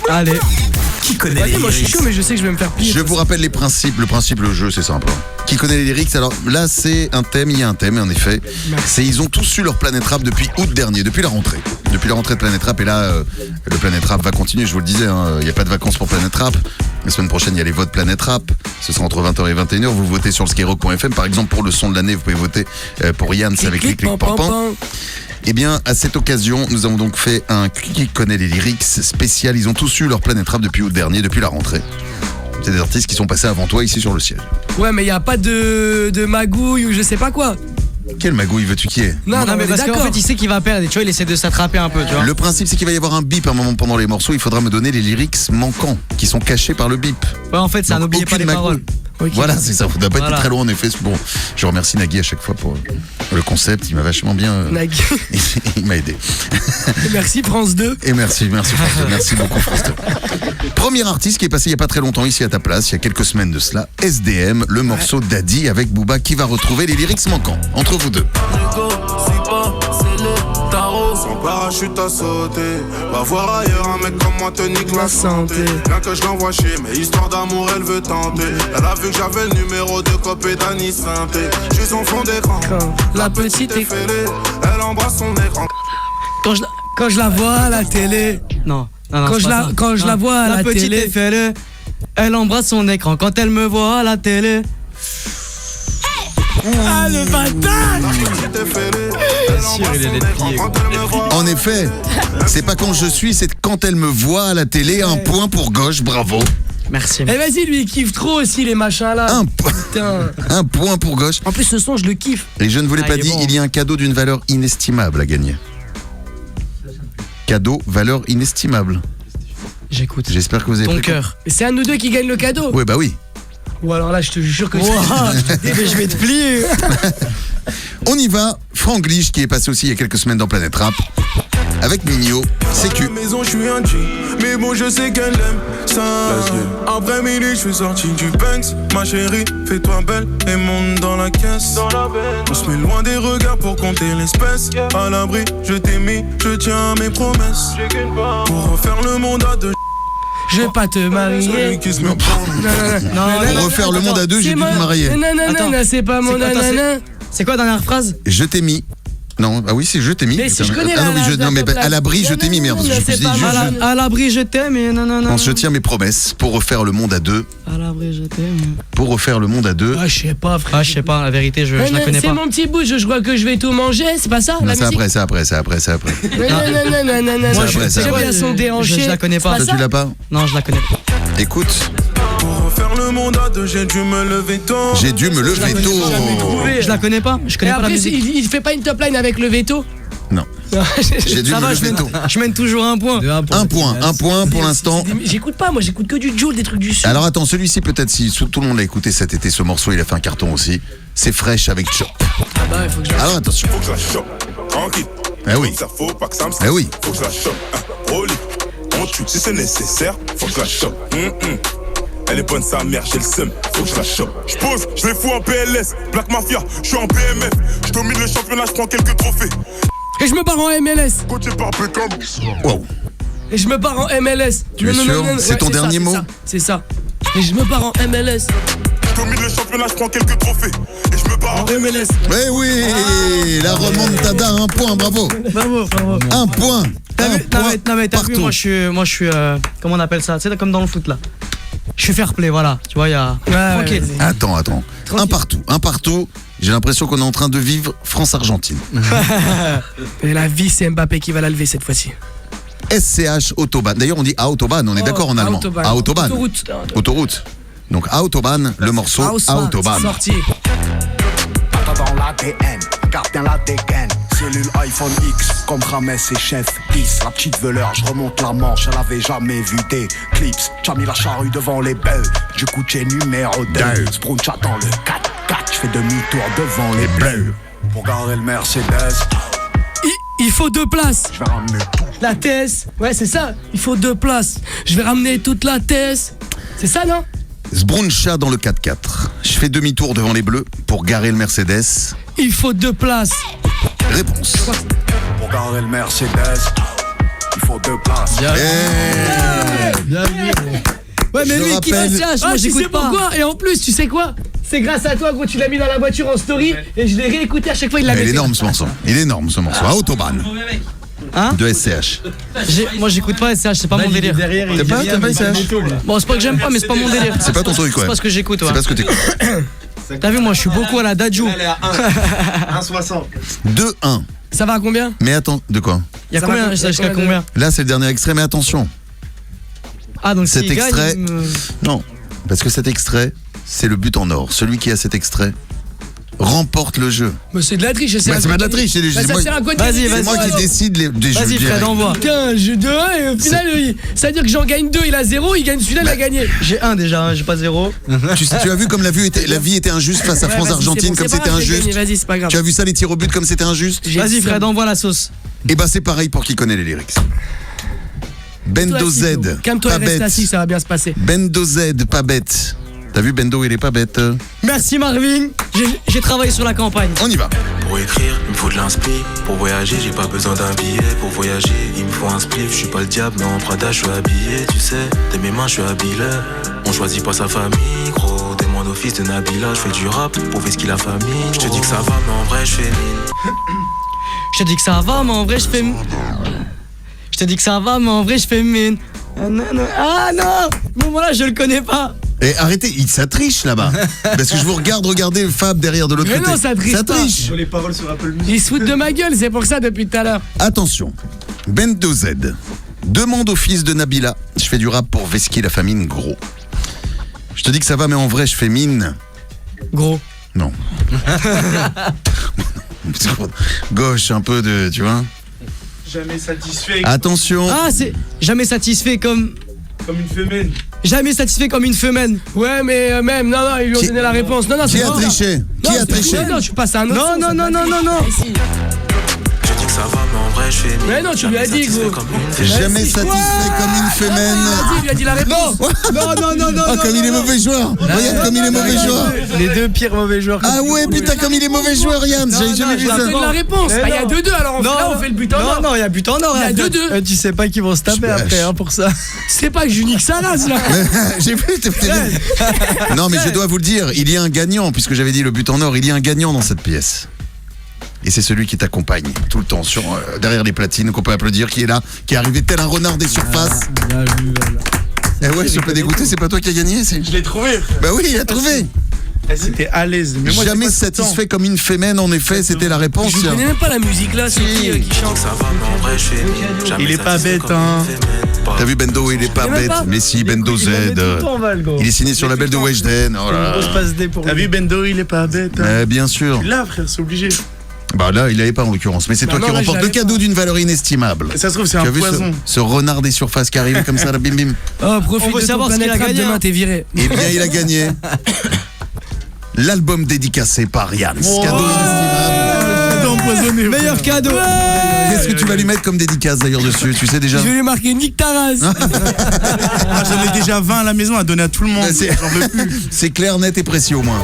Allez. Qui connaît les Moi je suis lyrics? chaud, mais je sais que je vais me faire plier. Je vous rappelle les principes. Le principe, le jeu, c'est simple. Qui connaît les lyrics? Alors là, c'est un thème, il y a un thème, en effet. Ils ont tous eu leur Planète Rap depuis août dernier, depuis la rentrée. Depuis la rentrée de Planète Rap. Et là, le Planète Rap va continuer, je vous le disais. Il n'y a pas de vacances pour Planète Rap. La semaine prochaine, il y a les votes Planète Rap. Ce sera entre 20h et 21h. Vous votez sur le skyrock.fm. Par exemple, pour le son de l'année, vous pouvez voter pour Yann, c'est avec Clic Clic Pan Pan. Eh bien, à cette occasion, nous avons donc fait un Qui connaît les lyrics spécial. Ils ont tous eu leur Planète Rap depuis août dernier, depuis la rentrée. C'est des artistes qui sont passés avant toi ici sur le siège. Ouais, mais il n'y a pas de magouille ou je sais pas quoi. Quelle magouille veux-tu qu'il y ait? Non, mais parce qu'en fait, il sait qu'il va perdre. Et tu vois, il essaie de s'attraper un peu, tu vois. Le principe, c'est qu'il va y avoir un bip à un moment pendant les morceaux. Il faudra me donner les lyrics manquants qui sont cachés par le bip. Ouais, en fait, ça, Donc, n'oubliez pas les aucune paroles. Okay. Voilà, c'est ça. Vous n'avez pas été très loin en effet. Bon, je remercie Nagui à chaque fois pour le concept. Il m'a vachement bien. Nagui. Il m'a aidé. Et merci France 2. Et merci France 2. Merci beaucoup France 2. Premier artiste qui est passé il n'y a pas très longtemps ici à ta place, il y a quelques semaines de cela, SDM, le morceau Daddy avec Booba qui va retrouver les lyrics manquants entre vous deux. Son parachute a sauté. Va voir ailleurs un mec comme moi te nique la santé. Bien que je l'envoie chier, mais histoire d'amour elle veut tenter. Elle a vu que j'avais le numéro de copé d'Annie Sainté. Je suis son fond d'écran. La petite est fêlée. Elle embrasse son écran. Quand je la vois à la télé. Non. Quand je la vois à la petite télé. est fêlée, elle embrasse son écran quand elle me voit à la télé. Ah le bâtard! En effet, c'est pas quand je suis, c'est quand elle me voit à la télé. Un point pour gauche, bravo. Merci. Eh vas-y, lui il kiffe trop aussi les machins là. Un point pour gauche. En plus ce son je le kiffe. Et je ne vous l'ai pas dit, il y a un cadeau d'une valeur inestimable à gagner. Cadeau, valeur inestimable. J'écoute. J'espère que vous avez Ton pris cœur. Et c'est un de nous deux qui gagne le cadeau. Oui, bah oui. Ou alors là je te jure que mais je vais te plier. On y va. Franglish qui est passé aussi il y a quelques semaines dans Planète Rap. Avec Nino, sécu. Maison, je suis un G, mais bon, je sais qu'elle aime ça. Après midi, je suis sorti du Banks. Ma chérie, fais-toi belle et monte dans la caisse. On se met loin des regards pour compter l'espèce. À l'abri, je t'ai mis, je tiens à mes promesses. Pour refaire le monde à deux. Je vais pas te marier. Non, pour refaire le monde à deux, j'ai dû me marier. Non, c'est pas mon nanana. C'est quoi la dernière phrase? Je t'ai mis. Non, ah oui, c'est je t'ai mis. Mais si je connais non, la mais à l'abri, je t'ai mis, merde. Non, c'est pas mal. À l'abri, je t'aime et non. Je tiens mes promesses pour refaire le monde à deux. À l'abri, je t'aime. Pour refaire le monde à deux. Ah, je sais pas, frère. Ah, je sais pas, la vérité, je la connais pas. C'est mon petit bout, je crois que je vais tout manger, c'est pas ça? Non, c'est après. Non. Moi, j'aime bien son déhanché. Je la connais pas. Toi, tu l'as pas? Non, je la connais pas. Écoute. Pour refaire le monde à deux, j'ai dû me lever tôt. Je la connais pas. Je connais pas la musique. Il fait pas une top line avec le veto? Non. J'ai dû me lever tôt. Je mène toujours un point. Un point pour l'instant. J'écoute pas, moi j'écoute que du Jul, des trucs du sud. Alors attends, celui-ci peut-être si tout le monde l'a écouté cet été, ce morceau, il a fait un carton aussi. C'est Fresh avec Chop. Ah bah il faut que je... Alors attention. Faut que je la chope, tranquille. Eh oui. Ça faut pas que ça me Eh oui. Faut que je la chope, au lit. On tue si c'est nécessaire, faut que je la chope. Elle est bonne sa mère, j'ai le seum, faut que je la chope. J'pose, je les fous en PLS, Black Mafia, je suis en BMF. Je domine le championnat, je prends quelques trophées. Et je me barre en MLS. Coaché par Beckham. Wow. Et je me barre en MLS. Tu es sûr? C'est ton dernier mot? C'est ça. Et je me barre en MLS. Je domine le championnat, je prends quelques trophées. Et je me barre en MLS. Eh oui, la remontada, un point, bravo. Bravo. Un point. Non mais t'as vu, moi je suis comment on appelle ça? Tu sais, comme dans le foot là. Je suis fair play, voilà. Tu vois, il y a. Tranquille. Attends. Un partout. J'ai l'impression qu'on est en train de vivre France-Argentine. Et la vie, c'est Mbappé qui va la lever cette fois-ci. SCH Autobahn. D'ailleurs, on dit Autobahn, on est d'accord en allemand. Autobahn. Autoroute. Donc Autobahn, le morceau Autobahn. Sorti. Dans l'ADN, garde bien la dégaine. Cellule iPhone X, comme Rames et Chef Is. La petite veleur, je remonte la manche, elle avait jamais vu des clips. J'ai mis la charrue devant les belles, du coup j'ai numéro 2. Spruncha dans le 4-4, je fais demi-tour devant les bleus. Pour garer le Mercedes, il faut 2 places. je vais ramener tout. La TS. Ouais, c'est ça. Il faut 2 places. Je vais ramener toute la TS. C'est ça, non? Zbruncha dans le 4x4. Je fais demi-tour devant les bleus pour garer le Mercedes. Il faut 2 places. Réponse. Pour garer le Mercedes, il faut 2 places. Yeah. mais Je lui, qui rappelle- fait CH, moi tu j'écoute sais pas. Pourquoi? Et en plus, tu sais quoi? C'est grâce à toi, gros, tu l'as mis dans la voiture en story et je l'ai réécouté à chaque fois, il l'avait Il est fait. énorme ce morceau. Il est énorme ce morceau. À Autobahn Hein? de SCH. Moi j'écoute pas SCH, c'est pas mon délire. T'as pas SCH? Bon, c'est pas que j'aime pas, mais c'est pas mon délire. C'est pas ton truc, ouais. C'est pas ce que j'écoute, ouais. C'est pas ce que t'écoutes. T'as vu, moi je suis beaucoup à la Dadju. Elle est à 1,60. 2-1. Ça va à combien? Mais attends, de quoi? Y'a Ça combien? va, Jusqu'à combien? Là, c'est le dernier extrait, mais attention. Ah, donc Cet s'il gagne, extrait- il me- Non, parce que cet extrait, c'est le but en or. Celui qui a cet extrait remporte le jeu. Mais c'est de la triche, Bah, c'est pas de la triche, c'est Bah, ça moi, sert à quoi de Vas-y, gagner c'est vas-y, moi qui alors décide des jeux. Vas-y, Fred, envoie. Putain, jeu de 1 et au final, ça veut dire que j'en gagne 2, il a 0, il gagne celui-là, il a gagné. J'ai un déjà, hein, j'ai pas 0. Tu as vu comme la vie était injuste face à Ouais, vas-y, France-Argentine, c'est comme bon, c'est c'était pas grave, j'ai injuste. gagné, Vas-y, c'est pas grave. Tu as vu ça, les tirs au but, comme c'était injuste? J'ai Vas-y, dit Fred, ça. envoie la sauce. Et bah c'est pareil pour qui connaît les lyrics. Bendo Z, Calme-toi pas et reste bête. assis, ça va bien se passer. Bendo Z, pas bête. T'as vu Bendo, il est pas bête. Merci Marvin, j'ai travaillé sur la campagne. On y va. Pour écrire, il me faut de l'inspi. Pour voyager, j'ai pas besoin d'un billet. Pour voyager, il me faut un spliff. Je suis pas le diable, mais en Prada, je suis habillé. Tu sais, de mes mains, je suis habillé. On choisit pas sa famille, gros. Des mois d'office de Nabila. Je fais du rap pour faire ce qu'il a famille. Je te dis que ça va, mais en vrai, je fais mine. Je te dis que ça va, mais en vrai, je fais. Je te dis que ça va, mais en vrai, je fais mine. Ah non! Bon, voilà, je le connais pas. Et arrêtez, ça triche là-bas. Parce que je vous regardez Fab derrière de l'autre Mais côté. non, ça triche pas. triche. Les paroles sur Apple Music. Ils se foutent de ma gueule, c'est pour ça depuis tout à l'heure. Attention, Bendo Z demande au fils de Nabila. Je fais du rap pour Veski la famine, gros. Je te dis que ça va, mais en vrai, je fais mine. Gros. Non. Gauche, un peu de. Tu vois. Jamais satisfait Attention. Ah, c'est jamais satisfait comme. comme une femelle. Jamais satisfait comme une femelle. Ouais, mais même, non, ils lui ont Qui- donné la réponse. Non, Qui c'est a pas ça. triché? Non, Qui a c'est- triché? Non, tu passes à un autre. Non, son, non, c'est non, pas non, triche. non, non. Ah, si. Je te dis que ça va, mais en vrai, je fais mine. Mais non, tu lui as dit, gros. Jamais Vas-y. satisfait comme une femelle. Il lui a dit la réponse. Non, non, non, non. Oh, comme il est mauvais joueur. Regarde comme il est mauvais joueur. Les deux pires mauvais joueurs. Ah ouais, putain, comme il est mauvais joueur, Yann. J'avais jamais vu Il a ça. donné la réponse. Mais Bah, il y a non. 2-2, alors là, on fait le but en or. Non, non, il y a but en or. Il y a 2-2. Tu sais pas qu'ils vont se taper Smash. après hein, pour ça. C'est pas que je nique ça là, là. J'ai vu, Non, mais je dois vous le dire, il y a un gagnant, puisque j'avais dit le but en or, il y a un gagnant dans cette pièce. Et c'est celui qui t'accompagne tout le temps derrière les platines, qu'on peut applaudir, qui est là, qui est arrivé tel un renard des surfaces. Bien vu, voilà. Eh ouais, je suis un peu dégoûté, c'est pas toi qui as gagné, c'est. Je l'ai trouvé. Bah oui, il a trouvé. C'était à l'aise. Mais moi, Jamais j'ai pas tout le temps. satisfait comme une fémène, en effet, c'était la réponse. Je connais même pas la musique là, c'est qui Je chante. dis que ça va, mais en vrai, je fais mine. Jamais Il est pas satisfait bête, comme hein. une femelle. T'as vu Bendo, il est pas Je connais bête, pas. mais si, Bendo Z. Il en met tout le temps, Val, gros. Il est signé sur le label de Weshden. Oh là Grosse là. passe D pour T'as lui. vu Bendo, il est pas bête. Hein. Bien sûr. Là, frère, c'est obligé. Bah là, il avait pas en l'occurrence, mais c'est Bah toi non, qui là, je remporte le l'avais cadeau pas. d'une valeur inestimable. Ça se trouve, c'est Tu as un vu poison. ce renard des surfaces qui arrive comme ça, là, bim bim. Oh, profite On veut de savoir ton ce qu'il a planète rap, gagné, demain hein. t'es viré. Eh bien, il a gagné l'album dédicacé par Yann. Cadeau inestimable. T'es empoisonné. Meilleur cadeau. Qu'est-ce que tu vas lui mettre comme dédicace d'ailleurs dessus? Tu sais déjà? Je vais lui marquer Nick Taras. Moi, j'en ai déjà 20 à la maison à donner à tout le monde. C'est- J'en veux plus. C'est clair, net et précis au moins.